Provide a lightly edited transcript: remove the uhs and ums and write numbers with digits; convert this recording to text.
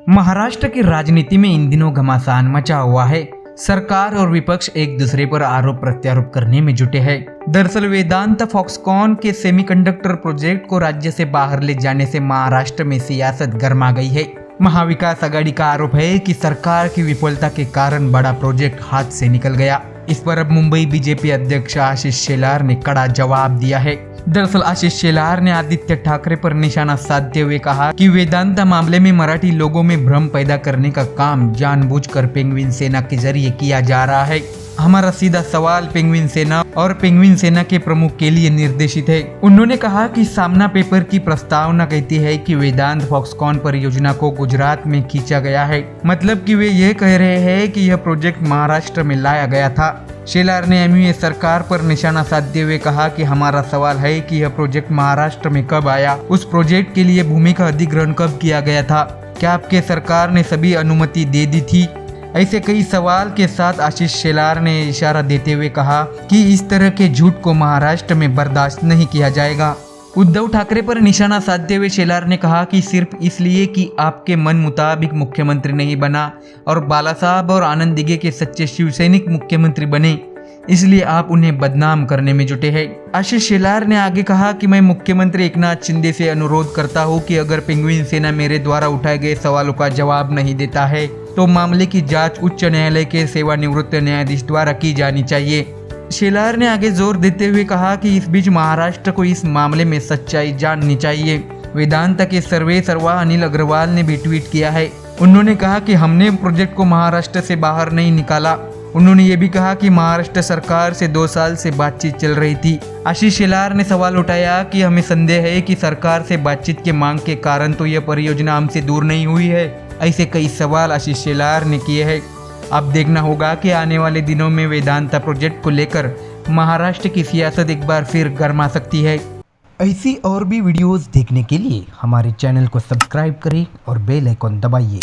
महाराष्ट्र की राजनीति में इन दिनों घमासान मचा हुआ है। सरकार और विपक्ष एक दूसरे पर आरोप प्रत्यारोप करने में जुटे हैं। दरअसल वेदांत फॉक्सकॉन के सेमीकंडक्टर प्रोजेक्ट को राज्य से बाहर ले जाने से महाराष्ट्र में सियासत गर्मा गई है। महाविकास आघाड़ी का आरोप है कि सरकार की विफलता के कारण बड़ा प्रोजेक्ट हाथ से निकल गया। इस पर अब मुंबई बीजेपी अध्यक्ष आशीष शेलार ने कड़ा जवाब दिया है। दरअसल आशीष शेलार ने आदित्य ठाकरे पर निशाना साधते हुए कहा कि वेदांता मामले में मराठी लोगों में भ्रम पैदा करने का काम जानबूझकर पेंगुइन सेना के जरिए किया जा रहा है। हमारा सीधा सवाल पेंगुइन सेना और पेंगुइन सेना के प्रमुख के लिए निर्देशित है। उन्होंने कहा कि सामना पेपर की प्रस्तावना कहती है कि वेदांत फॉक्सकॉन परियोजना को गुजरात में खींचा गया है, मतलब कि वे ये कह रहे हैं कि यह प्रोजेक्ट महाराष्ट्र में लाया गया था। शेलार ने एमयूए सरकार पर निशाना साधते हुए कहा कि हमारा सवाल है कि यह प्रोजेक्ट महाराष्ट्र में कब आया, उस प्रोजेक्ट के लिए भूमि का अधिग्रहण कब किया गया था, क्या आपके सरकार ने सभी अनुमति दे दी थी। ऐसे कई सवाल के साथ आशीष शेलार ने इशारा देते हुए कहा कि इस तरह के झूठ को महाराष्ट्र में बर्दाश्त नहीं किया जाएगा। उद्धव ठाकरे पर निशाना साधते हुए शेलार ने कहा कि सिर्फ इसलिए कि आपके मन मुताबिक मुख्यमंत्री नहीं बना और बाला साहब और आनंद दिघे के सच्चे शिवसैनिक मुख्यमंत्री बने, इसलिए आप उन्हें बदनाम करने में जुटे हैं। आशीष शेलार ने आगे कहा कि मैं मुख्यमंत्री एकनाथ शिंदे से अनुरोध करता हूं कि अगर पेंगुइन सेना मेरे द्वारा उठाए गए सवालों का जवाब नहीं देता है तो मामले की जांच उच्च न्यायालय के सेवानिवृत्त न्यायाधीश द्वारा की जानी चाहिए। शेलार ने आगे जोर देते हुए कहा कि इस बीच महाराष्ट्र को इस मामले में सच्चाई जाननी चाहिए। वेदांता के सर्वे सर्वा अनिल अग्रवाल ने भी ट्वीट किया है। उन्होंने कहा कि हमने प्रोजेक्ट को महाराष्ट्र से बाहर नहीं निकाला। उन्होंने ये भी कहा कि महाराष्ट्र सरकार से 2 साल से बातचीत चल रही थी। आशीष शेलार ने सवाल उठाया कि हमें संदेह है कि सरकार से बातचीत के मांग के कारण तो यह परियोजना हमसे दूर नहीं हुई है। ऐसे कई सवाल आशीष शेलार ने किए हैं। अब देखना होगा कि आने वाले दिनों में वेदांता प्रोजेक्ट को लेकर महाराष्ट्र की सियासत एक बार फिर गर्मा सकती है। ऐसी और भी वीडियोस देखने के लिए हमारे चैनल को सब्सक्राइब करें और बेल आइकॉन दबाइए।